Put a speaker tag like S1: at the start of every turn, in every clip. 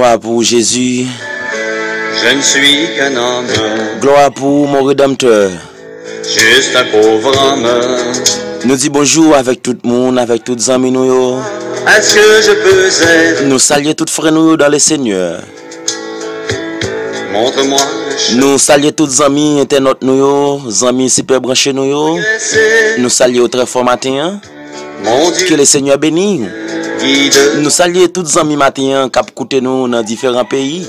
S1: Gloire pour Jésus.
S2: Je ne suis qu'un homme,
S1: Gloire pour mon Rédempteur.
S2: juste un pauvre homme.
S1: Nous disons bonjour avec tout le monde, avec tous les amis nous.
S2: Est-ce que je peux être?
S1: Nous saluons tous les frères nous dans le Seigneur.
S2: Montre-moi le chemin.
S1: Nous saluons tous les amis internautes nous, les amis super branchés nous. Nous saluons très fort matin.
S2: Mon
S1: Que
S2: Dieu
S1: le Seigneur bénisse.
S2: guide.
S1: Nous saluons tous les amis matin qui écoutent nous dans différents pays.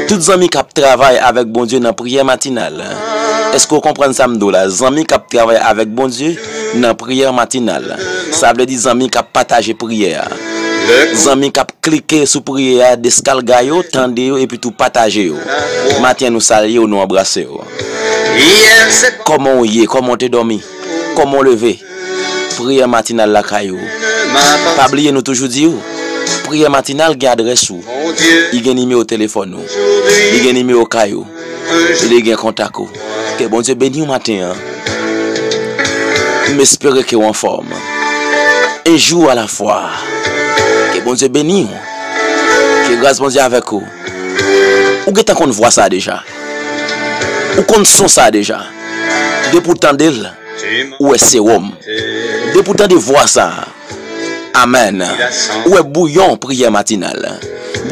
S1: Tous les amis qui travaillent avec bon Dieu dans la prière matinale. Est-ce que vous comprenez ça, m'dou là? Les amis qui travaillent avec bon Dieu dans la prière matinale. Ça veut dire les amis qui partagent la prière. Les amis qui cliquent sur la prière, descalgent, tendent et puis tout partagent. Matin nous saluons, nous embrassons.
S2: Hier c'est
S1: Comment on y est? Comment on te dormi? Comment on lever? Prière matinale la caillou.
S2: ma
S1: Pas oublier nous toujours dire. Prière matinale garde adresse ou.
S2: Mon Dieu,
S1: Il y a un numéro au téléphone ou.
S2: aujourd'hui,
S1: Il y a un numéro au caillou.
S2: un jour,
S1: Il y a un contact ou. Que bon Dieu bénisse au matin. M'espérer que vous en forme. Un jour à la fois. Que bon Dieu bénisse. Que grâce bon Dieu avec vous. Ou que qu'on voit ça déjà. Ou qu'on sent ça déjà. De pourtant d'elle.
S2: tu m'as
S1: Ou est sérum. De pourtant de voir ça. Amen. Ou est bouillon prière matinale.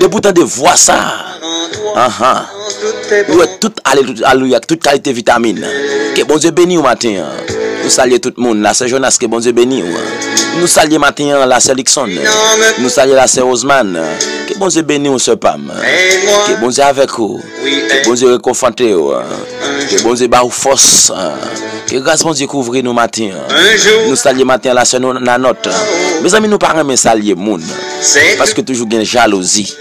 S1: De pourtant de voir ça.
S2: en toi,
S1: Aha.
S2: en toutes tes
S1: Ou
S2: bontés.
S1: est toute alléluia, toute qualité vitamine. Que bon Dieu bénisse au matin. Nous saluons tout le monde. La sœur Jonas, que bon Dieu bénisse. Nous saluons matin la sœur Lixon. Nous saluons la sœur Osman. Que bon Dieu bénisse au sœur Pam.
S2: Aide-moi,
S1: Que bon Dieu avec vous.
S2: oui,
S1: Que bon Dieu réconforte. Que bon Dieu bat force. Que grâce bon Dieu couvre nous matin.
S2: un jour,
S1: Nous saluons matin la sœur Nanote. Mes amis, nous parlons mais saluer moun.
S2: c'est
S1: Parce que toujours il y a jalousie.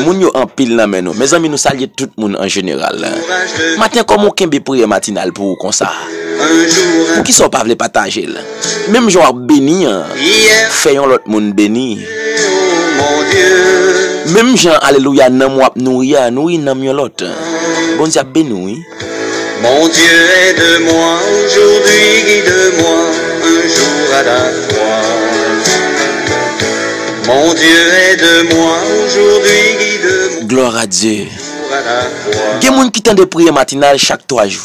S1: Moun yo en pile nan men nous. Mes amis, nous saluons tout le monde en général.
S2: courage de
S1: Matin, comment on kembe prière matinale pour vous comme ça?
S2: un jour,
S1: Pour qui sont pas vle partager là? Même genre béni,
S2: hier,
S1: fayon l'autre monde béni.
S2: oh mon Dieu,
S1: Même gens alléluia nan moi nourrir nan mieux l'autre. Bon Dieu béni oui.
S2: mon Dieu aide-moi aujourd'hui, guide-moi un jour à la fois. Mon Dieu aide-moi aujourd'hui, guide-moi
S1: Gloire à Dieu.
S2: un jour à la fois.
S1: Gen moun qui tande de prière matinale chaque 3 jours.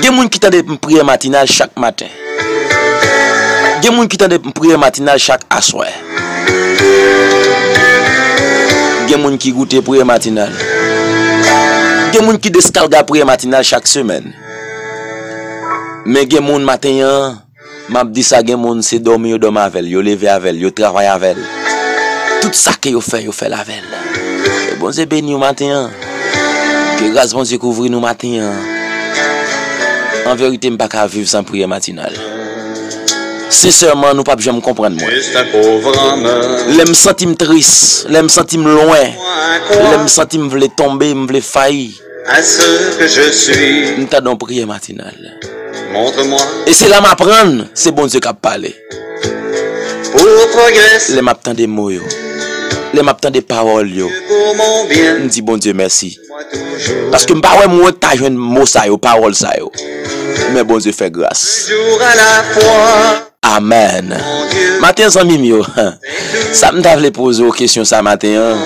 S1: Gen moun qui tande de prière matinale chaque matin. Gen moun qui tande de prière matinale chaque assoir. Gen moun qui goûte prière matinale. Gen moun qui descalga prière matinale chaque semaine. Mais gen moun matin, m'a dit ça gen moun c'est dormir yo dormir avec, yo lever avec, yo travailler avec. Tout ça que yo fait avec. Et bon Dieu béni au matin. Que grâce bon Dieu couvre nous matin. En vérité, je ne peux pas vivre sans prière matinale. Sincèrement, nous ne pouvons jamais comprendre moi.
S2: Juste un pauvre homme,
S1: Je me sens triste, je me sens loin,
S2: moi
S1: je
S2: crois
S1: me sens je veux tomber, je veux faillir.
S2: à ce que je suis.
S1: Nous avons prière matinale.
S2: Montre-moi
S1: Et c'est là que m'apprendre, c'est bon Dieu qui a parlé.
S2: pour progresser,
S1: Les m'attend des mots, les m'attend des paroles.
S2: pour mon bien.
S1: Je dis bon Dieu merci.
S2: Moi toujours,
S1: Parce que je ne sais pas moi t'as joué mot ça, parole ça. Mais bon Dieu fait grâce.
S2: un jour à la fois.
S1: Amen.
S2: Mon Dieu,
S1: Matin, sans mimio, ça me t'avait posé aux questions ça matin.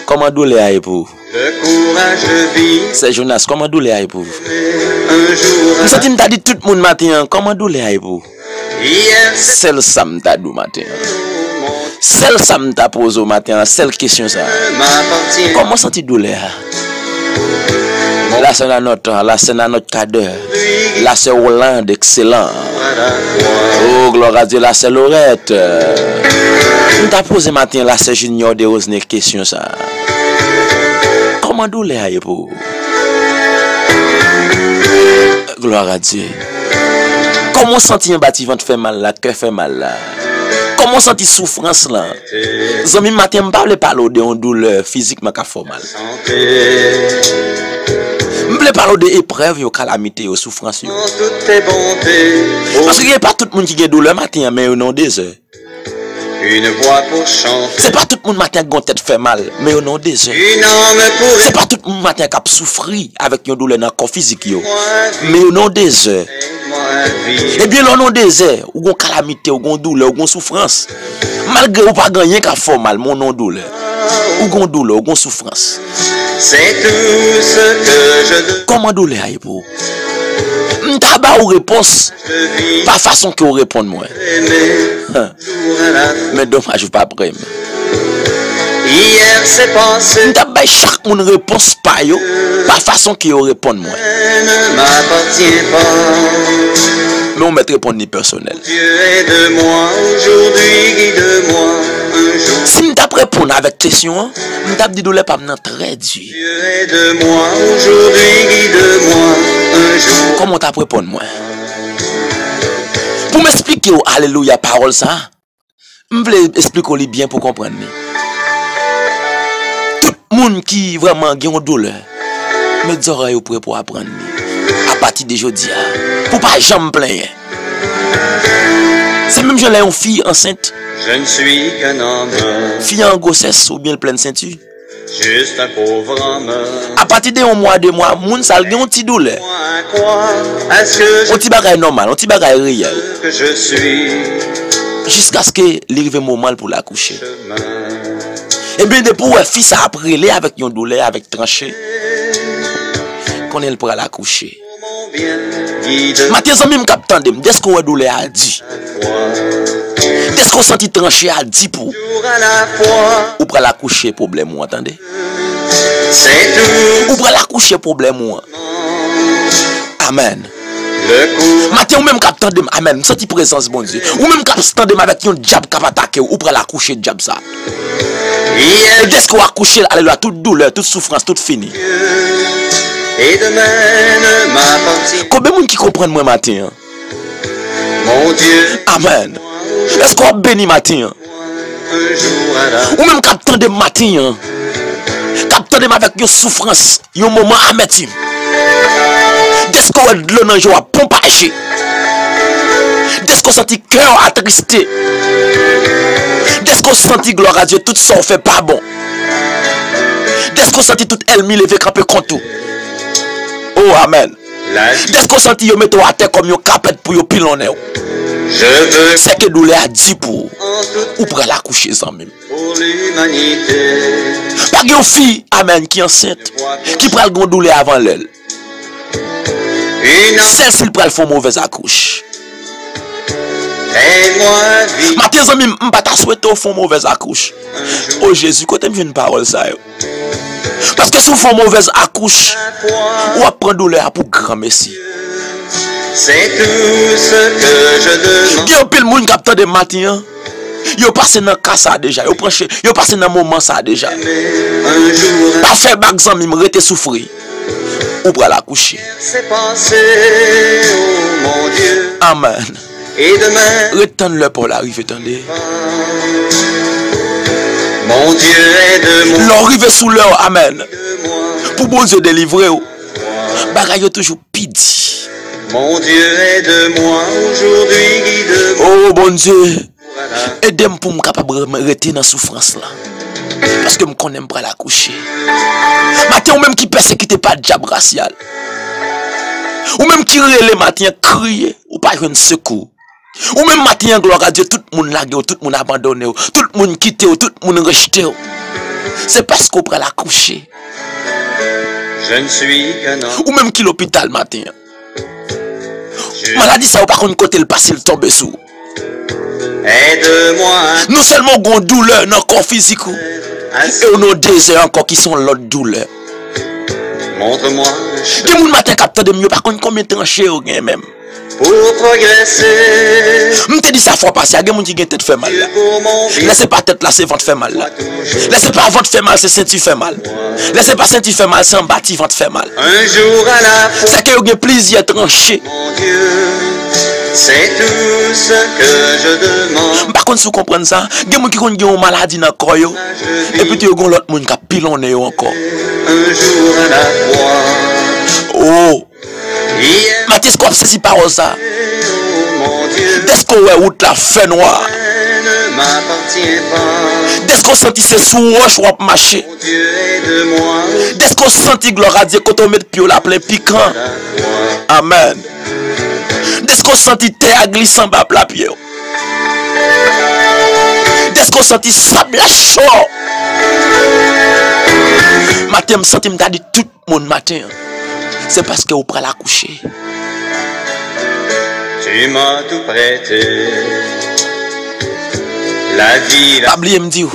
S1: Comment douleur aille pour?
S2: le courage de vivre
S1: C'est Jonas, comment douleur aille pour?
S2: un jour à
S1: Nous
S2: la
S1: ça t'a dit tout le monde matin, comment douleur aille pour?
S2: Hier, c'est
S1: Celle ça me t'a dit matin.
S2: mon
S1: Celle ça me t'a posé au matin, celle question ça.
S2: m'appartient.
S1: Comment senti douleur? Là c'est notre cadre. Là c'est Hollande, excellent.
S2: À la fois.
S1: Oh, gloire à Dieu, là c'est Lorette. Nous t'a posé matin, là c'est Junior de Rosne, question ça. Comment douleur aille pour? Gloire à Dieu. Comment sentir un bâtiment fait mal là, cœur fait mal là? Comment sentir souffrance là? Zami matin me parle parler de une douleur physiquement qui fait mal.
S2: Santé,
S1: Me parle de épreuves, de calamités, de souffrance.
S2: en toutes tes bontés.
S1: Parce qu'il n'y a pas tout le monde qui a douleur matin, mais au nom des heures.
S2: Une voix pour chanter.
S1: C'est pas tout le monde matin qui a tête fait mal, mais au nom des heures.
S2: Une âme pour
S1: C'est pas tout le monde matin qui a souffert avec une douleur dans le corps physique. Yo.
S2: moi.
S1: Mais au nom des heures,
S2: Aide-moi
S1: Eh bien, l'on a désert, ou une calamité, ou une douleur, ou une souffrance. Malgré ou pas gagner qu'à faire mal, mon nom douleur. Ou une douleur, ou une souffrance.
S2: C'est tout ce que je demande.
S1: Comment douleur aille pour? M'taba ou réponse, pas façon que vous répondez moi. Mais dommage, je pas prêt.
S2: Hier c'est passé,
S1: M'taba chaque monde réponse pas yo, pas façon que vous répondez moi.
S2: ne m'appartient pas.
S1: Mais on met répondre ni personnel.
S2: Dieu est de moi aujourd'hui, guide-moi un jour.
S1: Si m'tap répondre avec question, m'tap dit douleur pas m'nan très dur.
S2: Dieu est de moi aujourd'hui, guide-moi un jour.
S1: Comment t'as répondre moi? Pour m'expliquer alléluia parole ça, m'vle expliquer bien pour comprendre. Tout monde qui vraiment gen une douleur, mes oreilles prêt pour apprendre. À partir de aujourd'hui, pour pas jamais plaindre. C'est même je l'ai une fille enceinte,
S2: Je ne suis qu'un homme,
S1: fille en grossesse ou bien pleine ceinture.
S2: juste un pauvre homme.
S1: À partir de un mois, 2 mois, moun sal gen un petit douleur.
S2: Moi, à quoi est-ce que
S1: Un petit bagage normal, un petit bagage réel.
S2: je suis
S1: Jusqu'à ce que l'arrive moment pour l'accoucher.
S2: chemin?
S1: Et bien, depuis que fils a appris avec une douleur, avec tranché, qu'on est pour l'accoucher.
S2: Pour mon bien, guide
S1: Matin, amis, m'kaptande, dès qu'on a douleur a dit,
S2: moi.
S1: dès qu'on senti tranché a dit pour,
S2: Jour à la fois,
S1: ou pour l'accoucher problème, vous entendez?
S2: c'est tout.
S1: Ou pour l'accoucher problème, ou. Amen.
S2: Le coup,
S1: Matin, ou même kaptande, amen, senti présence, bon Dieu. Ou même kaptande avec un diable qui va attaquer, ou pour l'accoucher diable ça.
S2: hier,
S1: Et dès qu'on a accouché, alléluia, toute douleur, toute souffrance, tout fini.
S2: et demain ne m'appartient.
S1: Combien de monde qui comprennent moi matin? Hein?
S2: Mon Dieu,
S1: Amen. Est-ce qu'on a béni matin?
S2: un jour à la
S1: Ou même captant de matin, captant de avec une souffrance, un moment amertume. Dès qu'on a de l'eau dans le jour à pompager, dès qu'on senti cœur attristé, dès qu'on senti gloire à Dieu, tout ça on fait pas bon. Dès qu'on senti tout elle levé camper contre tout. Oh amen.
S2: la vie,
S1: Dès qu'on senti yo mettre à terre comme yo capette pour yo pilonner.
S2: je veux
S1: C'est que douleur a dit pour
S2: en tout
S1: ou pour la coucher sans même.
S2: pour l'humanité.
S1: Pas une fille, amen, qui est enceinte, qui prend le douleur avant l'elle.
S2: Une
S1: Celle-ci prend le fond mauvaise accouche.
S2: aide-moi vite
S1: Matin, amis, m'pas ta souhaité au fond mauvaise accouche.
S2: un jour
S1: Oh Jésus, quand tu une parole ça yo. Parce que si vous font mauvaise accouche,
S2: à fois.
S1: ou apprend douleur pour grand merci.
S2: C'est tout ce que je demande.
S1: Il y a un peu de monde qui attend de matin. Yo passé dans cas ça déjà, yo passé dans moment ça déjà.
S2: Mais un jour,
S1: Pas faire bac zami me rete souffrir. Ou pour la coucher.
S2: c'est passé, oh mon Dieu.
S1: Amen.
S2: Et demain,
S1: Retendre-le pour l'arrivée, attendez.
S2: mon Dieu est de moi,
S1: L'arrivée sous l'heure, amen.
S2: de moi.
S1: Pour bon Dieu délivrer. Bagay yo toujours pidi.
S2: Mon Dieu est de moi aujourd'hui, guide-moi.
S1: Oh bon Dieu,
S2: Voilà.
S1: aidez-moi pour me capable de rester dans la souffrance là. Parce que je connais pas la coucher. Matin ou même qui persécute pas le diable racial. Ou même qui relève matin crier ou pas un secours. Ou même matin gloire à Dieu, tout le monde lague, tout le monde abandonné, tout le monde quitté, tout le monde rejeté. C'est parce qu'on prend la coucher.
S2: Je ne suis qu'un homme.
S1: Ou même qui l'hôpital matin.
S2: Je-
S1: Maladie ça ou par contre côté le passé le tomber sous.
S2: Aide-moi
S1: Non seulement on douleur dans le corps physique.
S2: à
S1: Et on a des désirs encore qui sont l'autre douleur.
S2: montre-moi le chemin
S1: Des moun matin capteur de mieux par contre combien de tranché ou gen même.
S2: pour progresser.
S1: M'te dit ça fois passé, il y a des moun qui gen tête fait mal là.
S2: Pour mon bien,
S1: Laissez pas tête là, c'est ventre fait mal là.
S2: toujours.
S1: Laissez pas ventre fait mal, c'est ceinture fait mal. Laissez pas ceinture fait mal, c'est en bâti ventre fait mal.
S2: Un jour à la fois,
S1: C'est que vous avez plaisir tranché.
S2: mon Dieu, c'est tout ce que je demande.
S1: Par contre, si vous comprenez ça, il y a des gens qui ont une maladie dans le corps.
S2: Je
S1: Et
S2: vis
S1: puis il y a l'autre monde qui a pilonné encore.
S2: un jour à la fois.
S1: Oh,
S2: Hier,
S1: Mathis, quoi, c'est si parole ça?
S2: oh mon Dieu,
S1: Dès qu'on voit route la fait noire,
S2: ne m'appartient pas.
S1: dès qu'on sentit c'est sous roche ou à marcher,
S2: Mon Dieu est de moi,
S1: dès qu'on sentit gloire à Dieu quand on met le pied là plein piquant.
S2: à la fois.
S1: Amen. Est-ce qu'on sentit terre glissant bas la pied? Est-ce qu'on sentit sable chaud? Matin, me senti me dit tout le monde matin. C'est parce que vous prenez la coucher.
S2: Tu m'as tout prêté. La vie, la
S1: Pas oublier me dire.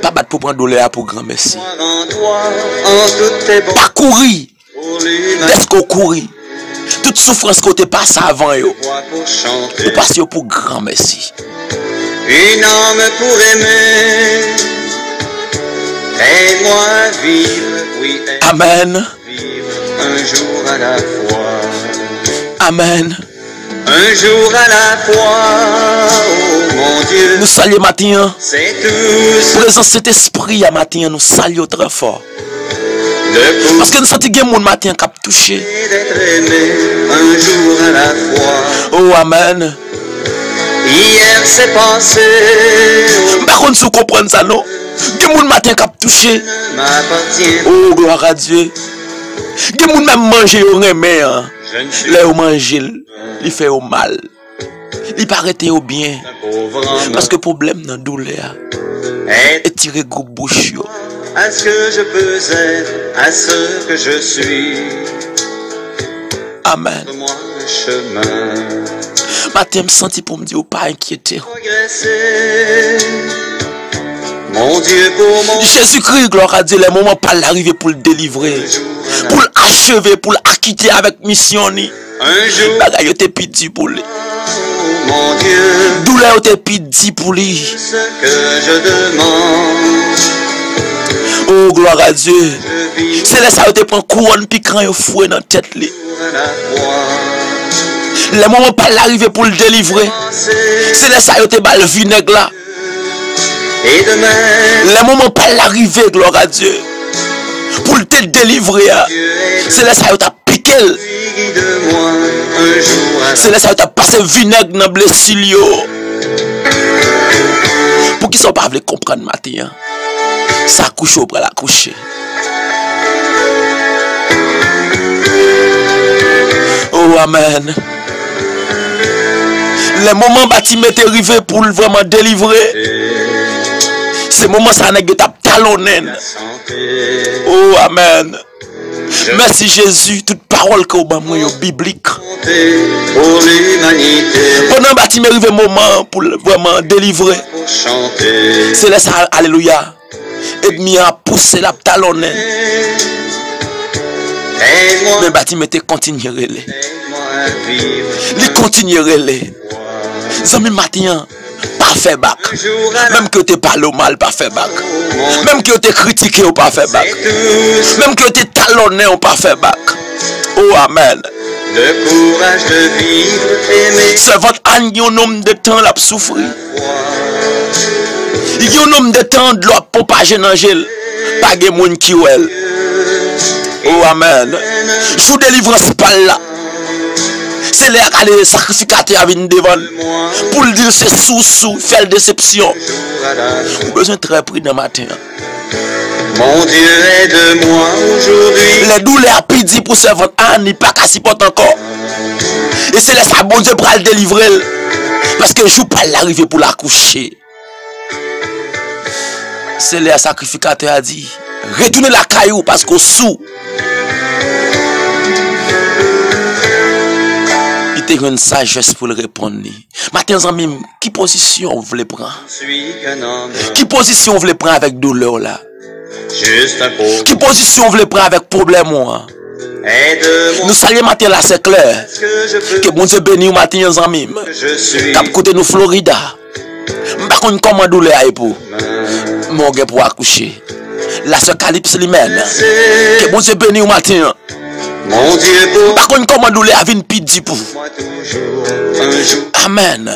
S1: Pas battre pour prendre douleur pour grand merci.
S2: en toi, en toutes tes bonnes
S1: Pas courir.
S2: pour l'humain.
S1: Est-ce qu'on courir? Toute souffrance qu'on te passe avant yo.
S2: Pour chanter.
S1: Nous passons pour grand merci.
S2: Une âme pour aimer. Aide-moi à vivre, oui, aide-moi
S1: Amen.
S2: à vivre un jour à la fois.
S1: Amen.
S2: Un jour à la fois, oh mon Dieu,
S1: Nous saluons matin.
S2: c'est tout ce
S1: Présence cet esprit à matin, nous saluons très fort.
S2: de
S1: Parce que nous sentons que mon matin cap touché.
S2: d'être aimé un jour à la fois.
S1: Oh amen.
S2: Hier c'est passé, oh,
S1: Par contre, si vous comprenez ça, non? Que mon matin cap touché.
S2: ne m'appartient.
S1: Oh gloire à Dieu. Que mon même manger au remède.
S2: Je ne suis
S1: Là où manger, il fait au mal. Il paraît au bien.
S2: qu'un pauvre homme.
S1: Parce que le problème dans la douleur
S2: Aide
S1: est tiré groupe bouche.
S2: à ce que je peux être, à ce que je suis.
S1: Amen.
S2: Montre-moi le chemin.
S1: Matin, me senti pour me dire, pas inquiété.
S2: Progresser. Mon Dieu, pour mon
S1: Jésus-Christ, gloire à Dieu, les moments pas l'arriver pour le délivrer.
S2: jour à la
S1: Pour l'achever, pour l'acquitter avec mission. Ni.
S2: un jour,
S1: Bagay yo te piti pour lui.
S2: oh mon Dieu,
S1: Douleur yo te piti pour lui.
S2: ce que je demande,
S1: Oh, gloire à Dieu.
S2: je vis
S1: C'est là ça yo te prend couronne piquant yo fouet dans la tête li.
S2: à la fois.
S1: Les moments pas l'arriver pour le délivrer.
S2: Penser
S1: C'est là ça yo te bal vinaigre là.
S2: et demain,
S1: Les moments pas l'arriver, gloire à Dieu. Pour te délivrer. Hein.
S2: Dieu est
S1: C'est là ça yo t'a piqué.
S2: guide-moi un jour à la
S1: C'est là ça yo t'a passé vinaigre dans blessure yo. Pour qu'ils sont pas veulent comprendre matin. Hein. Ça couche au bras la coucher. Oh amen. Les moments bâtiments étaient arrivés pour vraiment délivrer. Ces moments ça n'est que t'a talonné.
S2: santé.
S1: Oh amen.
S2: Je
S1: Merci Jésus, toute parole que vous avez est biblique.
S2: compter pour l'humanité,
S1: Pendant bâtiment arrivé moment pour vraiment délivrer.
S2: pour chanter.
S1: C'est là ça, alléluia. Ennemi a poussé la talonné.
S2: Aide-moi,
S1: Mais bâtiment était continué.
S2: aide-moi à vivre
S1: Il continuerait les. Zami matin, pas fait bac.
S2: un jour à la
S1: Même que tu parles au mal, pas fait bac.
S2: mon
S1: Même que tu critiqué ou pas fait bac.
S2: c'est tout
S1: Même que tu talonné ou pas fait bac. Oh amen.
S2: le courage de vivre, aimer,
S1: C'est votre âne, il y a un nombre de temps là pour souffrir.
S2: foi.
S1: Il y a un nombre de temps de l'eau pour pas gêner l'angèle. Pas de monde qui ou elle. Oh amen. Sous délivrance pas là. C'est là que les sacrificateurs viennent devant.
S2: Moi,
S1: Pour le dire c'est sous, faire déception.
S2: jour à la
S1: Vous besoin de très prudent matin.
S2: Mon Dieu, aide-moi aujourd'hui.
S1: Les douleurs pidi pour ce votre âne, il pas qu'à s'y porter encore. Et c'est là ça bon Dieu pour le délivrer. Parce que je ne pas l'arriver pour la coucher. C'est là sacrificateur a dit, retournez la caillou parce qu'au sous. Il était une sagesse pour le répondre. Matin, amis, qui position vous voulez prendre?
S2: Je suis qu'un homme,
S1: Qui position vous voulez prendre avec douleur là?
S2: juste un pauvre.
S1: Qui position vous voulez prendre avec problème? Hein?
S2: Aide-moi,
S1: Nous saluons matin là, c'est clair.
S2: ce que je peux,
S1: Que bon Dieu bénisse au matin, amis.
S2: je suis.
S1: Cap côté nous Florida. Par contre, comment douleur est pour? Mon gars pour accoucher. La sœur Calypse lui-même. Que bon Dieu bénisse au matin.
S2: Mon Dieu, pour
S1: Par contre, comment douleur a venu pidi pour?
S2: moi toujours, un jour,
S1: Amen.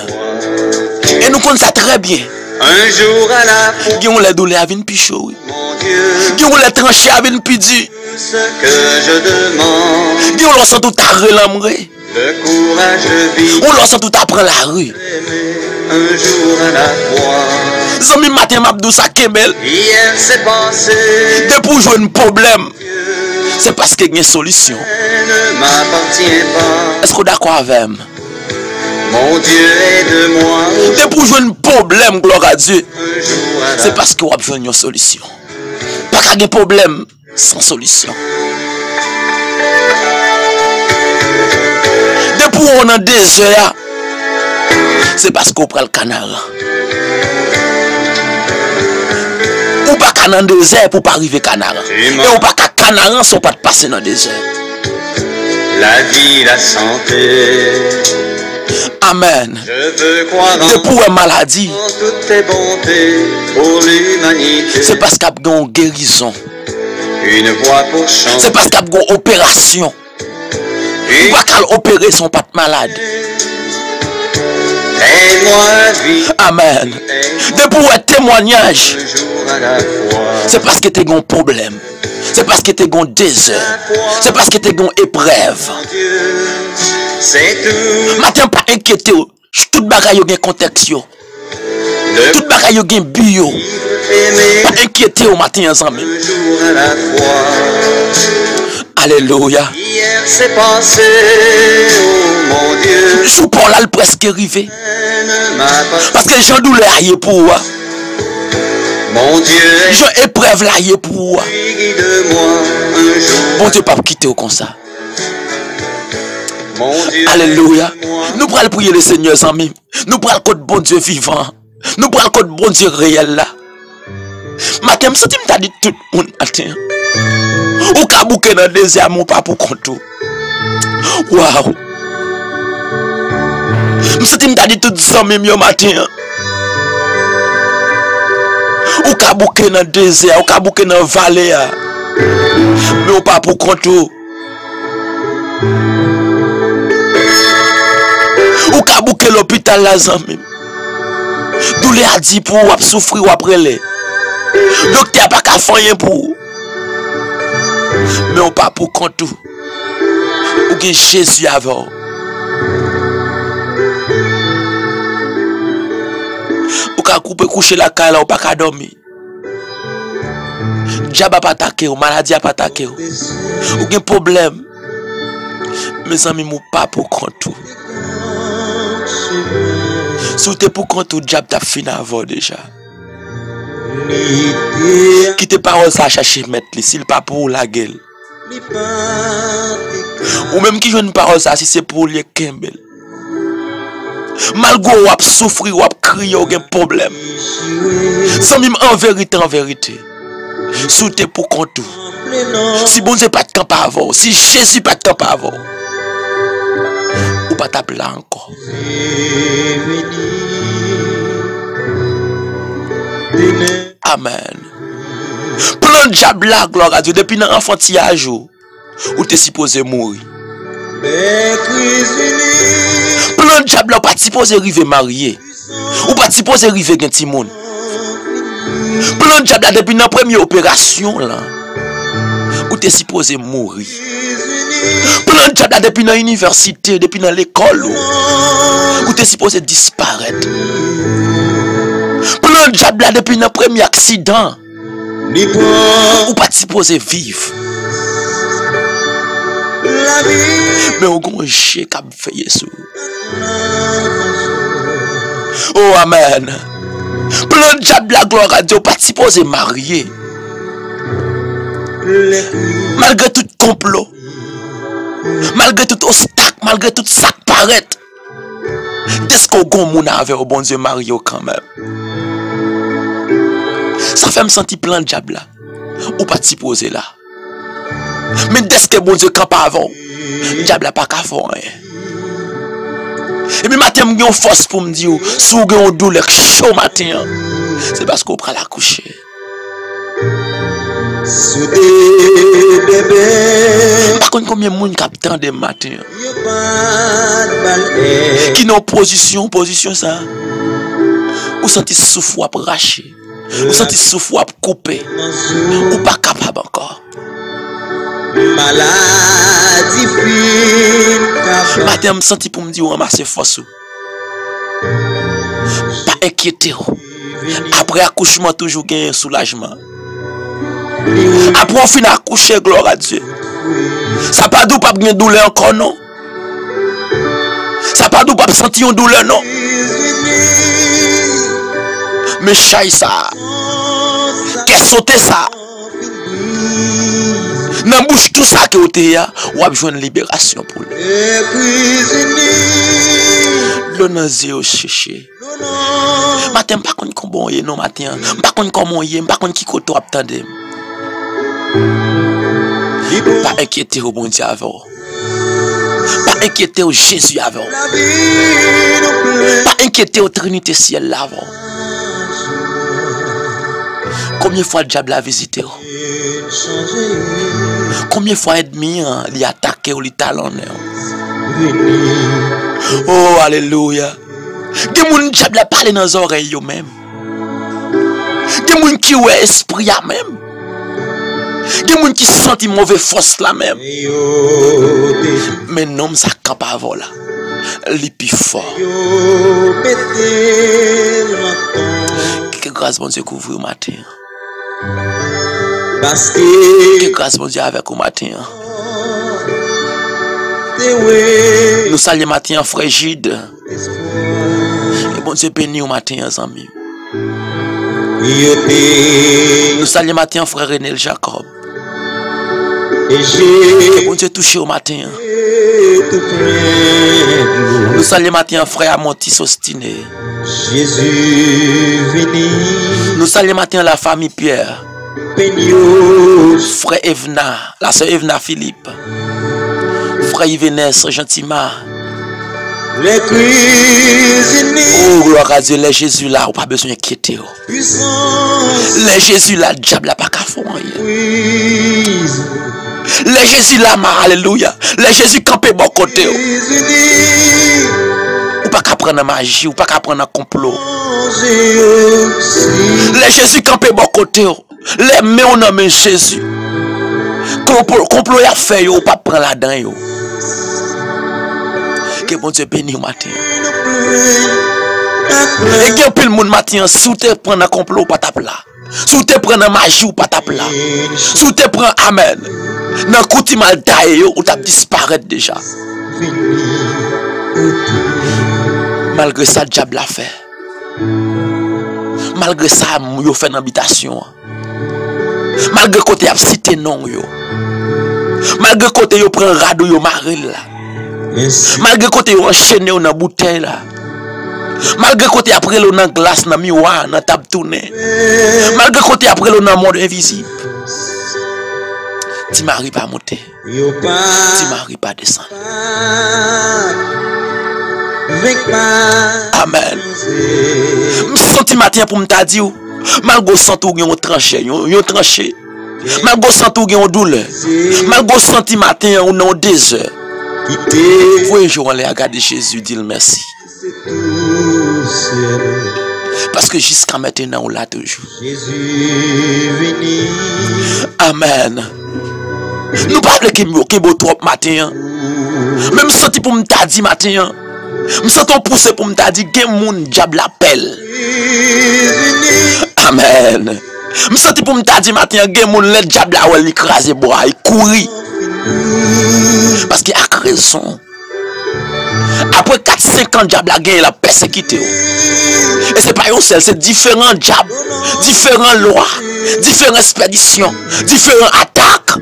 S1: Et nous connaissons ça très bien.
S2: un jour à la fois.
S1: Qui ont les douleurs a venu pichou.
S2: Mon Dieu,
S1: Qui ont les tranchées a venu pidi.
S2: ce que je demande,
S1: Qui ont leur tout à relamrer.
S2: le courage de vivre,
S1: On leur tout à prendre la rue.
S2: aimer, un jour à la fois.
S1: Zami matin m'abdou ça kembel.
S2: Hier c'est passé,
S1: De pour jouer un problème. c'est parce qu'il y a une solution.
S2: ne m'appartient pas.
S1: Est-ce que vous êtes d'accord avec moi?
S2: Mon Dieu aide-moi
S1: C'est pour jouer un problème, gloire à Dieu.
S2: un jour à la
S1: C'est parce que vous avez besoin d'une solution. Pas qu'il y a un problème sans solution. Depuis on a des heures, c'est parce qu'on prend le canard. Ou pas qu'à dans le désert pour pas arriver canard. Et ou pas qu'à canard sans pas de passer dans le désert.
S2: la vie, la santé.
S1: Amen.
S2: Je veux croire en
S1: Depuis une maladie,
S2: toutes tes bontés pour l'humanité.
S1: c'est parce qu'il y a une guérison.
S2: Une voix pour chanter.
S1: C'est parce qu'il y a une opération. Ou pas qu'à opérer son pas malade.
S2: Aide-moi à vivre
S1: Amen. Depuis un témoignage,
S2: un jour à la fois.
S1: c'est parce que tu as un problème. C'est parce que tu as un désert. C'est parce que tu as une épreuve.
S2: Dieu, c'est tout.
S1: Matin, pas inquiété. Tout bagaille a un contexte. Tout
S2: Le
S1: bagaille a un bio.
S2: aimer
S1: Pas inquiété au matin ensemble.
S2: un jour à la fois.
S1: Alléluia.
S2: Hier c'est passé, oh mon Dieu,
S1: Sous Paul là, presque arrivé.
S2: ne m'appartient.
S1: Parce que les gens douleur aillent pour moi.
S2: Mon Dieu,
S1: Les gens épreuve là aillent pour moi.
S2: guide-moi un jour.
S1: Bon Dieu, pas quitter comme ça.
S2: Mon Dieu,
S1: Alléluia.
S2: aide-moi.
S1: Nous prenons prier le Seigneur amis. Nous prenons le code bon Dieu vivant. Nous prenons le code bon Dieu réel là. Matin, je me t'as dit tout le monde matin. Ou ka bouke dans le désert, mon pas pour compte. Waouh. Je me t'as dit tout ça même yo matin. Ou ka bouke dans le désert, ou ka bouke dans la vallée. Mais ou pas pour compte. Ou ka bouke l'hôpital là zami. Douleur a dit pour ou souffrir ou après les. Docteur pas qu'à faire rien pour. Mais on pas pour compte tout. Ou que Jésus avant. Ou ka couper coucher la caille là ou pas qu'à dormir. Diable pas attaquer ou maladie pas attaquer ou. Ou gen problème. Mes amis ou pas pour compte tout. Si tu es pour compte tout, diable t'a fini avant déjà. Qui te parole ça chercher mettre s'il pas pour la gueule. Ou même qui joue une parole ça si c'est pour les kembel. Malgré ou souffrir ou crier ou un problème. Sans même en vérité. Si tu es pour compte tout. Si bon Dieu pas de temps pas avant, si Jésus pas de temps pas avant. Ou pas t'appeler là encore. Amen. Plan de diable là, gloire à Dieu, depuis l'enfantillage où tu es supposé mourir. Plan de diable là, pas supposé arriver marié. Ou pas supposé arriver un petit monde. Plan de diable là, depuis la première opération là, où tu es supposé mourir. Plan de diable là, depuis l'université, depuis l'école, où tu es supposé disparaître. Plan de diable là, depuis le premier accident. Ou pas supposé vivre. Mais on a un chien qui a fait Jésus. Oh amen. Plan de diable la gloire à Dieu, pas supposé marier. Malgré tout complot. Malgré tout obstacle, malgré tout ça qui paraît. Est-ce qu'on a un monde avec au bon Dieu marié quand même? Ça fait me sentir plein de diable là. Ou pas t'y poser là. Mais dès que bon Dieu camp avant, diable pas qu'à faire rien. Et puis matin j'ai une force pour me dire si vous avez une douleur chaud matin, c'est parce qu'on prend la coucher. Par contre combien de monde captant des matins qui n'ont position ça. Ou senti souffle ou arraché. Ou senti souffle ou coupé. Ou pas capable encore.
S2: Maladie fine.
S1: Matin me senti pour me dire ramasser force. Pas inquiéter. Après accouchement toujours gain soulagement. Après on finit accoucher, gloire à Dieu. Ça pas d'où pas de douleur encore non. Ça pas d'où pas sentir une douleur non. Mais chai ça. Qu'est-ce sauter ça? Dans bouche tout ça que vous avez, ou a besoin de libération pour lui. Le nazi au chercher. Matin pas qu'on comment y non matin. Pas qu'on comment y, pas qu'on qui côté attendre. Pas inquiéter au bon Dieu avant. Pas inquiéter au Jésus avant. Pas inquiéter au Trinité ciel avant. Combien de fois le diable a visité? Combien de fois l'ennemi l'a attaqué ou l'a talonné? Oh, alléluia. Des gens qui diable a parlé dans les oreilles même. Des gens qui ont esprit même. Des gens qui sentent mauvais force là même. Mais non, ça campe avant là. Les plus forts. Que grâce bon Dieu couvre au matin. Que grâce mon Dieu avec au matin. Nous saluons matin frégide. Et bon Dieu béni au matin, amis. Nous saluons matin frère René Jacob. Et bon Dieu touché au matin. Nous saluons matin frère Amontis Ostiné.
S2: Jésus venu.
S1: Nous saluons matin la famille Pierre. Frère Evna, la sœur Evna Philippe. Frère Yvenès Gentima.
S2: Les cuisiniers.
S1: Oh, gloire à Dieu, les Jésus là, on pas besoin d'inquiéter. Les Jésus là, le diable là, pas qu'à faire rien. Les Jésus là, alléluia. Les Jésus campé bon côté. Ou pas qu'à prendre magie, ou pas qu'à prendre un complot. Les Jésus campé bon côté. Les mains on nomme Jésus. Complot y a fait ou pas prendre la dent. Que bon Dieu béni au matin. Et que plus le monde matin, sous te prend un complot ou pas tape là. Sous te prend un magie ou pas tape là. Sous te prend amen. Dans côté mal taillé ou t'as disparaître déjà. Malgré ça, le diable l'a fait. Malgré ça, il fait une habitation. Malgré côté a cité non yo. Malgré côté yo prend radeau yo maril là. Malgré côté yo enchaîné dans bouteille là. Malgré côté après le dans glace dans miroir dans table tourner. Malgré côté après le dans monde invisible. Tu m'arrives pas monter. Tu m'arrives pas descendre. Amen. Je sens matin pour me dire malgré senti ou yon tranché, malgré senti ou yon douleur, malgré senti matin ou non désert. Voyez je aller regarder Jésus dire merci. Parce que jusqu'à maintenant on l'a toujours. Amen. Nous parlons que beau trop matin. Même senti pour me dire matin. Je sens pousser pour me dire que mon diable l'appelle. Amen. Je sens pour me dire matin que mon le diable a écrasé bois, il courit. Parce qu'il a raison. Après 4-5 ans, diable a gagné la persécuté. Et c'est pas un seul, c'est différents diables, différentes lois, différentes expéditions, différentes attaques.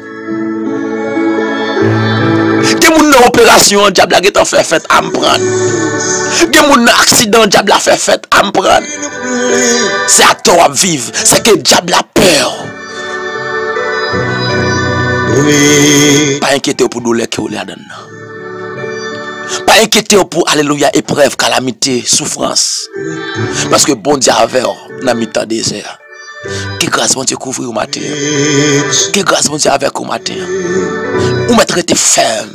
S1: Des gens dans opération, diable a fait à me prendre. Des gens dans accident, diable a fait à me prendre. C'est à toi à vivre, c'est que diable a peur. Pas inquiété pour douleur que vous avez dedans. Pas inquiété pour alléluia épreuve, calamité, souffrance. Parce que bon Dieu avait dans le temps désert. Que grâce bon Dieu couvre au matin. Que grâce bon Dieu avec au matin. Ou mettre tes ferme.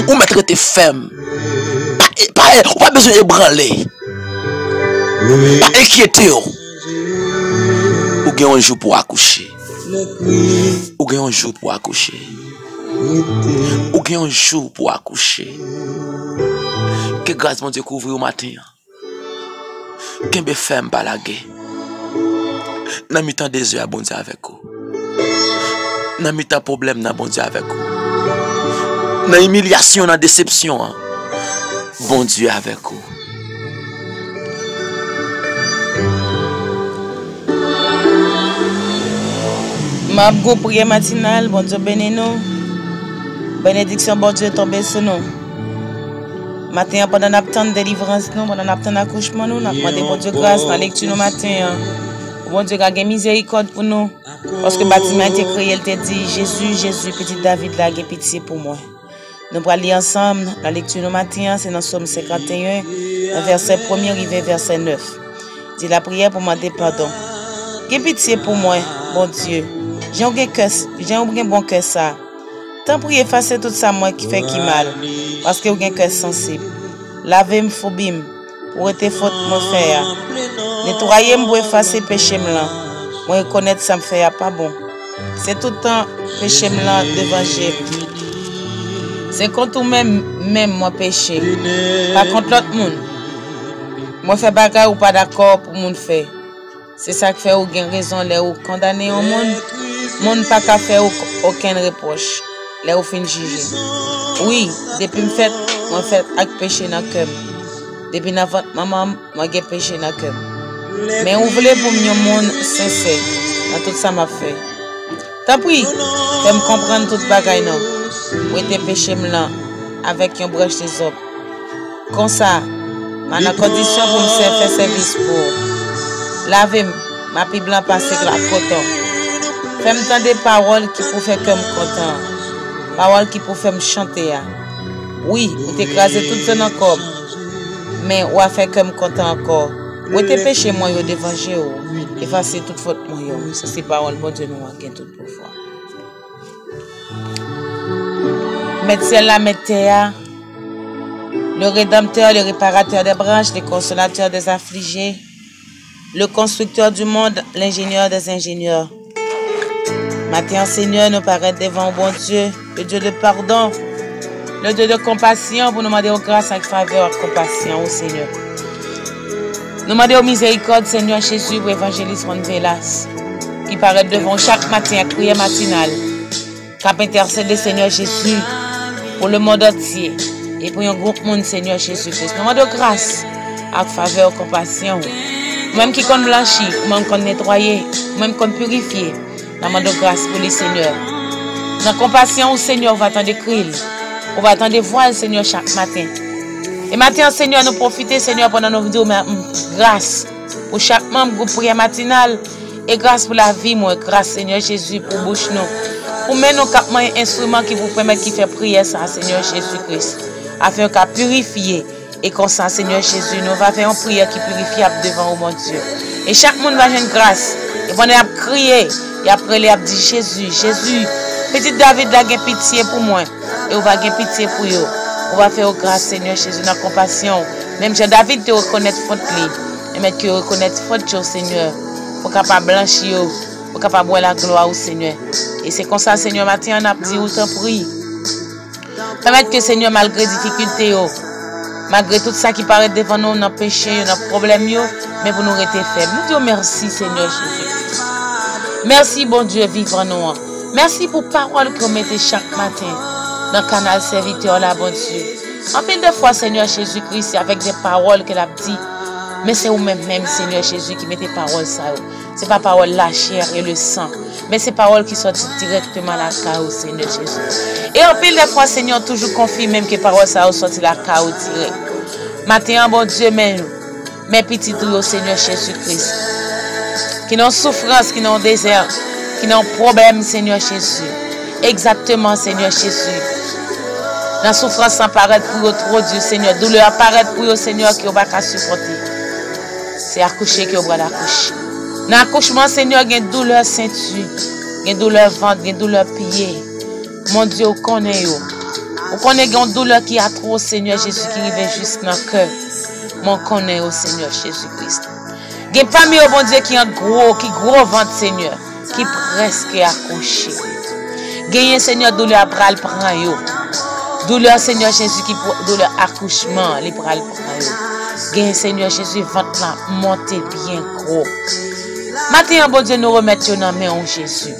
S1: Ou mettre tes ferme. Pas besoin de branler. Pas inquiéter. Ou gagne un jour pour accoucher. Ou gagne un jour pour accoucher. Ou gagne un jour pour accoucher. Que grâce mon Dieu couvre au matin. Qu'un be femme balaguer. Nan mi tan désir à bon Dieu avec vous. Nan mi tan problème nan bon Dieu avec vous. Nan humiliation, nan déception, bon Dieu avec vous.
S3: Ma go prière matinale, bon Dieu bénis nous. Bénédiction, bon Dieu tombe sur nous. Matin, pendant l'attente de délivrance, nous, pendant l'attente d'accouchement, nous, avons demandé bon Dieu grâce dans la lecture nous matin. Bon Dieu, a miséricorde pour nous. Parce que le bâtiment a été créé, il te dit, Jésus, Jésus, petit David, là, a pitié pour moi. Nous allons lire ensemble la lecture nous matin, c'est dans Somme 51, verset 1er, arrivé verset 9. Dit la prière pour demander pardon. Aie pitié pour moi, bon Dieu. J'ai un bon cœur ça. Tant pour effacer tout ça moi qui fait qui mal. Parce que j'ai un cœur sensible. Lavez-moi phobie pour être faute mon faire. Nettoyez-moi pour effacer péché là. Moi reconnaître ça me fait pas bon. C'est tout le temps péché là devant Dieu. C'est contre même moi péché. Pas contre l'autre monde. Moi fais bagarre ou pas d'accord pour monde faire. C'est ça qui fait ou gain raison les ou condamner au monde. Monde pas qu'à faire aucun reproche. Les ou fin juger. Oui, depuis me fait, moi fait avec péché dans cœur. Depuis avant maman, moi j'ai péché dans cœur. Mais on voulait pour un monde sincère dans tout ça m'a fait. Tant pis, fais me comprendre toute bagaille non. Où était péché là avec un broche des hommes. Comme ça, ma condition pour me faire service pour laver ma pi blanc passer la coton. Fais me tendre des paroles qui pour faire comme content. Paroles qui pour faire me chanter. Oui, ou t'écraser tout ça encore. Mais ou a fait comme content encore. Ou t'es péché moi yo devant Dieu. Effacer toute faute moi yo. Ça c'est parole bon Dieu nous a gain tout pouvoir. Mettre ciel la mettre terre. Le rédempteur, le réparateur des branches, le consolateur des affligés, le constructeur du monde, l'ingénieur des ingénieurs. Matin, Seigneur, nous paraît devant bon Dieu, le Dieu de pardon, le Dieu de compassion, pour nous demander grâce avec faveur, compassion au Seigneur. Nous demander miséricorde, Seigneur Jésus, pour évangéliste Ron Velas, qui paraît devant chaque matin à prière matinale, qui a intercédé, Seigneur Jésus, pour le monde entier. Et pour un groupe monde, Seigneur Jésus-Christ. Nous demandons grâce, avec faveur, compassion. Même qui compte blanchir, même qu'on nettoyer, même qu'on purifier. Nous demandons grâce pour les Seigneurs. Dans compassion au Seigneur, on va attendre crier. On va attendre voix, Seigneur, chaque matin. Et maintenant, Seigneur, nous profitons, Seigneur, pendant nos vidéos, grâce pour chaque membre groupe prière matinale. Et grâce pour la vie, moi. Grâce, Seigneur Jésus, pour bouche nous. Pour mettre nos capements et instruments qui vous permettent de faire prière, ça, Seigneur Jésus-Christ. Afin qu'à purifier et comme ça, Seigneur Jésus, nous va faire une prière qui purifie devant mon Dieu. Et chaque monde va avoir une grâce. Et pendant qu'il a crié, et après il a dit Jésus, Jésus, petit David a pitié pour moi. Et on va avoir pitié pour eux. On va faire grâce, Seigneur Jésus, dans la compassion. Même si David te reconnaître faute, et mettre que reconnaître faute, Seigneur, pour capable blanchir, pour capable boire la gloire au Seigneur. Et c'est comme ça, Seigneur, matin, on a dit, autant prie. Permettre que Seigneur, malgré les difficultés, malgré tout ça qui paraît devant nous, nos péchés, nos problèmes, mais pour nous rester faibles. Nous disons merci, Seigneur Jésus. Merci, bon Dieu, vivre nous. Merci pour paroles que vous mettez chaque matin dans le canal serviteur, là, bon Dieu. En fin de fois, Seigneur Jésus-Christ, avec des paroles qu'elle a dit, mais c'est vous-même, Seigneur Jésus, qui mettez paroles ça. Ce n'est pas parole la chair et le sang, mais c'est paroles qui sortent directement la chaos, Seigneur Jésus. Et en pile de fois, Seigneur, toujours confie même que paroles ça sortent la chaos direct. Maintenant, bon Dieu, mes petits tuyaux, Seigneur Jésus-Christ, qui n'ont souffrance, qui n'ont désert, qui n'ont problème, Seigneur Jésus. Exactement, Seigneur Jésus. La souffrance sans paraître pour eux trop dur, Seigneur. Douleur apparaître pour eux, Seigneur, qui n'ont pas qu'à supporter. C'est accoucher qui ont pas l'accoucher. Dans l'accouchement, Seigneur, il y a une douleur ceinture, il y a une douleur ventre, il y a une douleur pied. Mon Dieu, on connaît. On connaît une douleur qui a trop, Seigneur Jésus, qui arrive juste dans le cœur. Mon connaît au Seigneur Jésus-Christ. Il y a parmi eux, bon Dieu, qui a gros ventre, Seigneur, qui presque accouché. Il y a Seigneur, douleur à bras le prend. Douleur, Seigneur Jésus, qui douleur accouchement, les bras le prend. Il y a Seigneur Jésus, ventre là, monté bien gros. Maintenant, bon Dieu, nous remettons dans main en Jésus.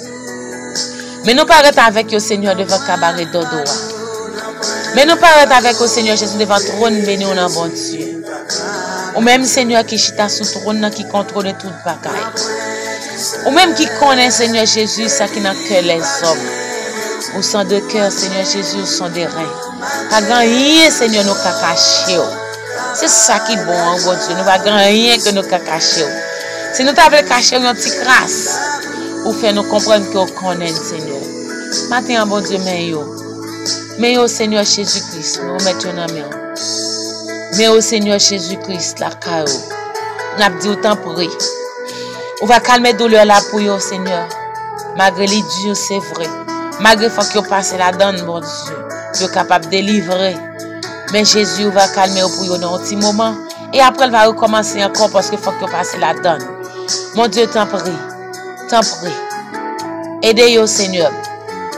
S3: Mais nous parlons avec le Seigneur devant le cabaret d'Odoa. Mais nous parlons avec le Seigneur Jésus devant le trône béni dans bon Dieu. Ou même Seigneur qui chita sous le trône qui contrôle toute bagaille. Ou même qui connaît Seigneur Jésus, ça qui n'a que les hommes. Au sang de cœur, Seigneur Jésus, au sang des reins. Pas grand rien, Seigneur, nous cacher. C'est ça qui est bon, hein, bon Dieu. Nous pas grand rien que nous cacher. Si nous t'avons caché une petite grâce, pour faire nous comprendre que nous connaissons, Seigneur. Maintenant, bon Dieu, mais au Seigneur Jésus-Christ, nous mettons dans la main. Mais au Seigneur Jésus-Christ, la caillou. Nous avons dit autant pour lui. On va calmer la douleur là pour vous, Seigneur. Malgré les dieux, c'est vrai. Malgré faut que vous passez la donne, bon Dieu. Vous êtes capable de délivrer. Mais Jésus va calmer pour vous dans un petit moment. Et après, il va recommencer encore parce qu'il faut que vous passez la donne. Mon Dieu, t'en prie. T'en prie. Aidez-vous, Seigneur.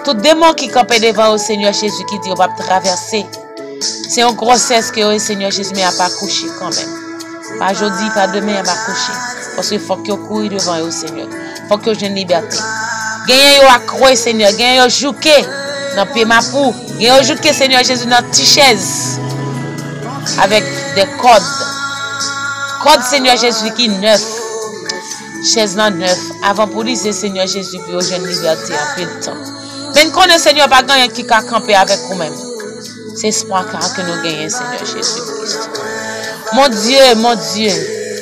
S3: Tout démon qui campe devant au Seigneur Jésus qui dit on va traverser. C'est une grossesse que le Seigneur Jésus n'a pas couché quand même. Pas aujourd'hui, pas demain, il va coucher. Parce qu'il faut que vous couriez devant au Seigneur. Il faut que vous ayez une liberté. Gagnez à croire, Seigneur. Gagnez à jouer dans le pays Mapou. Gagnez à jouer, Seigneur Jésus, dans une petite chaise. Avec des codes. Code, Seigneur Jésus, qui est neuf. Chaise dans neuf. Avant pour dire, Seigneur Jésus, pour vous une liberté en peu de temps. Mais nous connaissons, Seigneur, pas gagner qui a campé avec vous-même. C'est espoir que nous gagnons, Seigneur Jésus-Christ. Mon Dieu,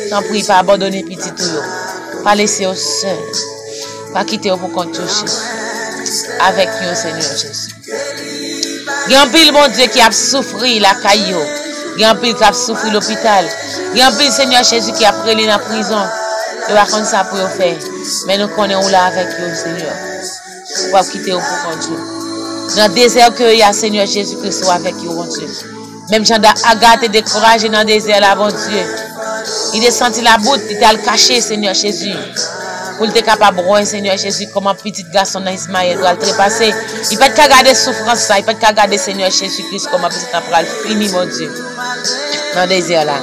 S3: t'en prie, pas abandonner petit tout. Pas laisser au seul. Pas quitter pour compter Jésus. Avec nous, Seigneur Jésus. Il y a un pile, mon Dieu, qui a souffert la caillou. Il y a un pile qui a souffert l'hôpital. Il y a un pile, Seigneur Jésus, qui a pris dans la prison. Il va comme ça pour vous faire. Mais nous connaissons là avec vous, Seigneur. Vous pas quitter pour compter. Dans le désert que il y a, Seigneur Jésus-Christ, soit avec vous, mon Dieu. Même Jean d'Agathe est découragé dans le désert là, mon Dieu. Il a senti la boute, il t'a caché, Seigneur Jésus. Pour être capable de voir, Seigneur Jésus, comment petit garçon dans Ismaël doit le trépasser. Il peut pas garder souffrance, ça. Il peut pas garder, Seigneur Jésus-Christ, comment petit enfant le fini, mon Dieu. Dans le désert là.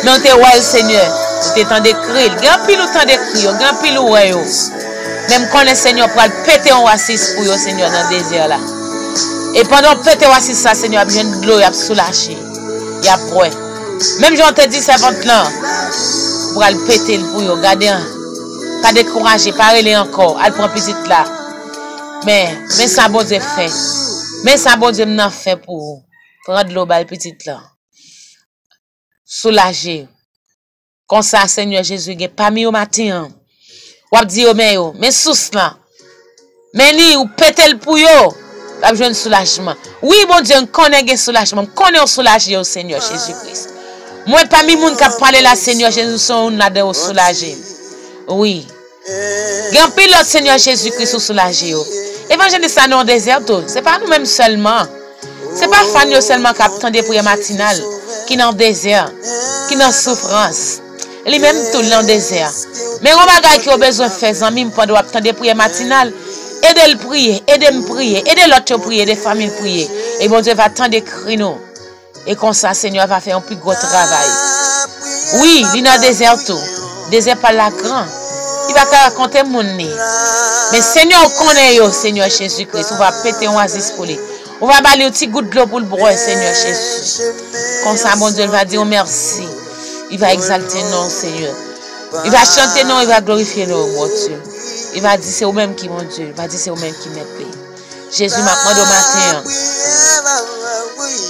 S3: Mais on te voit, Seigneur. On te temps d'écrire. Grand pile ou temps d'écrire. Grand pile ou ouais. Même quand le Seigneur pour péter un oasis pour vous, Seigneur, dans le désert là. Et pendant péter oasis ça, Seigneur, il y a besoin de l'eau, il y a soulagé. Il y a pour même j'en te dis, servante là, pour aller péter pour vous, regardez, pas décourager, pas aller encore, elle prend petite là. Mais ça, bon Dieu fait. Mais ça, bon Dieu m'a fait pour vous. Prendre l'eau, balle petite là. Soulager. Comme ça, Seigneur Jésus, pas mis au matin. Ou ap di mais sous là. Mais ni ou pétel pour yo. Pas besoin de soulagement. Oui, bon Dieu, on connaît un soulagement. Connaît un soulagé au Seigneur Jésus-Christ. Moi, pas mi moun k'ap parler la Seigneur Jésus, son là de soulager. Oui. Gen pile l'autre Seigneur Jésus-Christ ou soulager yo. Évangéliste ça non désert tout. C'est pas nous-mêmes seulement. C'est pas fan seulement qui attendent pour matinal qui dans désert, qui dans souffrance. Lui même tout dans désert. Mais on bagay qui a besoin faire amis pendant attendre prière matinale, aider le prier, aider me prier, aider l'autre prier, des familles prier. Et bon Dieu va attendre écrire nous. Et comme ça Seigneur va faire un plus gros travail. Oui, il dans désert tout. Désert pas la grand. Il va raconter mon nez. Mais Seigneur connaît yo Seigneur Jésus-Christ, on va péter un oasis pour lui. On va balayer un petit goutte de l'eau pour le boire Seigneur Jésus. Comme ça bon Dieu va dire merci. Il va exalter non Seigneur. Il va chanter non, il va glorifier non mon Dieu. Il va dire c'est au même qui mon Dieu. Il va dire c'est au même qui m'appelle. Jésus m'a demandé au matin.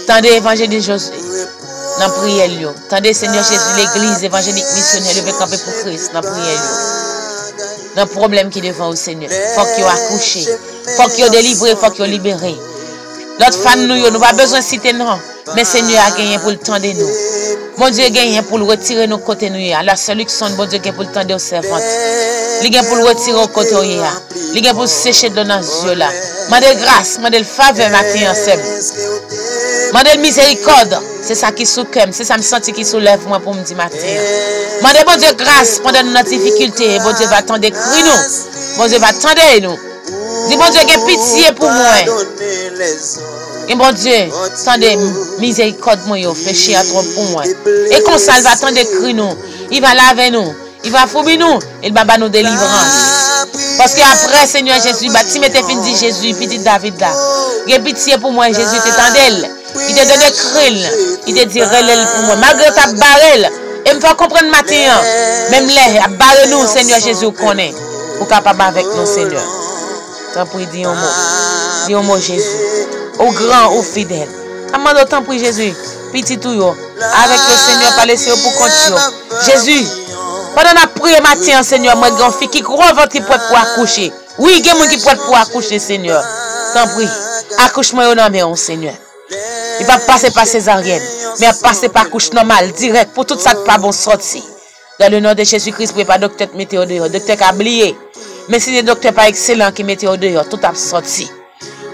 S3: Tendez évangélique Josué. Dans prière lui. Tendez Seigneur Jésus l'église évangélique missionnaire levé camper pour Christ dans prière lui. Dans problème qui devant au Seigneur. Faut qu'il accouché. Faut qu'il délivré, faut qu'il libéré. L'autre fan nous pas besoin de citer non. Mais Seigneur a gagné pour le temps de nous. Bon Dieu a gagné pour le retirer nos côtés nous. La seule qui sonne, bon Dieu a pour le temps de servantes. Il a pour le retirer au côté nous. Il a pour secher dans nos yeux là. Mandel grâce, mandel faveur matin ensemble. Mandel miséricorde. C'est ça qui soulève, c'est ça me senti qui soulève moi pour me dire matin. Mandel bon Dieu grâce pendant notre difficulté. Bon Dieu va attendre écrire nous. Bon Dieu va attendre nous. Dis bon Dieu a pitié pour moi. Et bon Dieu, tendez miséricorde moi, péché à trop pour moi. Et comme ça, il va attendre écrire nous. Il va laver nous. Il va fouiller nous. Il va nous délivrance. Parce que après, Seigneur Jésus, si m'était fin dit Jésus, petit David là. Il pitié pour moi, Jésus t'étendait. Il te donné crille. Il te dit relève pour moi. Malgré ta barrel. Et me faire comprendre matin. Même les, à barrer nous, Seigneur Jésus, connaît. Pour capable avec nous, Seigneur. Tant pour dire un mot. Dis un mot, Jésus. Au grand, au fidèle. Comment d'autant pour Jésus? Petit tout yo. Avec le Seigneur, pas laisser pour continuer. Jésus. Pendant la prière matin, Seigneur, moi, grand fille qui croit ventre qui prête pour accoucher. Oui, il y a des gens qui prête pour accoucher, Seigneur. Tant pis. Accouche-moi au nom, Seigneur. Il va passer par césarienne, mais passer par couche normale, direct, pour tout ça, pas bon sorti. Dans le nom de Jésus-Christ, pour pas docteur mettre au dehors. Docteur qui a oublié. Mais si le docteur pas excellent qui mettait au dehors, tout a sorti.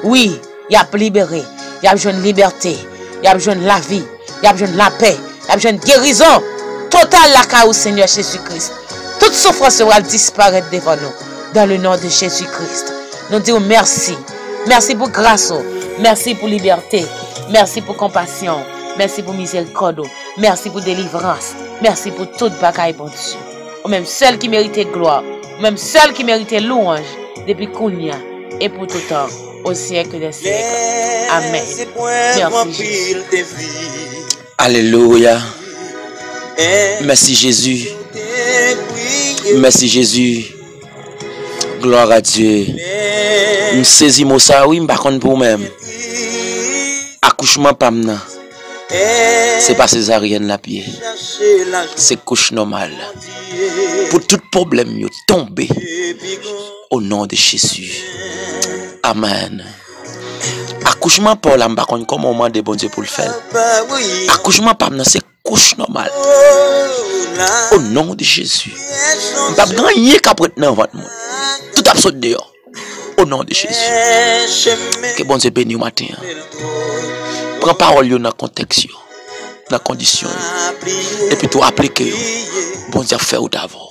S3: Oui, il a libéré. Il a besoin de liberté. Il a besoin de la vie. Il a besoin de la paix. Il a besoin de guérison. Total la chaos, Seigneur Jésus-Christ. Toute souffrance sera disparaître devant nous. Dans le nom de Jésus-Christ. Nous disons merci. Merci pour grâce. Merci pour liberté. Merci pour compassion. Merci pour miséricorde. Merci pour délivrance. Merci pour toute bagaille, bon Dieu. Ou même celle qui méritait gloire. Ou même celle qui méritait louange. Depuis Kounia et pour tout temps. Au siècle des siècles. Amen. Merci Jésus.
S1: Alléluia. Merci Jésus. Merci Jésus. Gloire à Dieu. Je saisis mon ça, oui, je ne pour même. Accouchement pas maintenant. C'est pas césarienne la pied. C'est couche normale. Pour tout problème, yo tomber. Au nom de Jésus. Amen. Accouchement pas là, je ne comment on de bon Dieu pour le faire. Accouchement pas maintenant, c'est couche normale. Au nom de Jésus. Je ne peux pas gagner qu'après dans votre monde. Tout absolu dehors. Au nom de Jésus. Que bon Dieu bénisse matin. Prends parole dans le contexte, dans la condition. Et puis tout appliquer. Bon Dieu fait ou d'avant.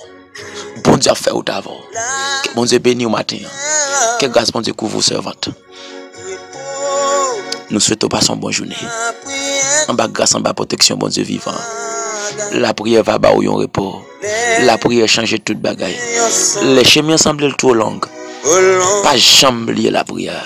S1: Bon Dieu fait ou d'avant. Que bon Dieu bénisse matin. Que grâce bon Dieu couvre vos servantes. Nous souhaitons passer une bonne journée. En bas grâce, en bas protection, bon Dieu vivant. La prière va bas où yon repos. La prière change toute bagaille. Les chemins semblent trop longs. Pas jamais oublier la prière.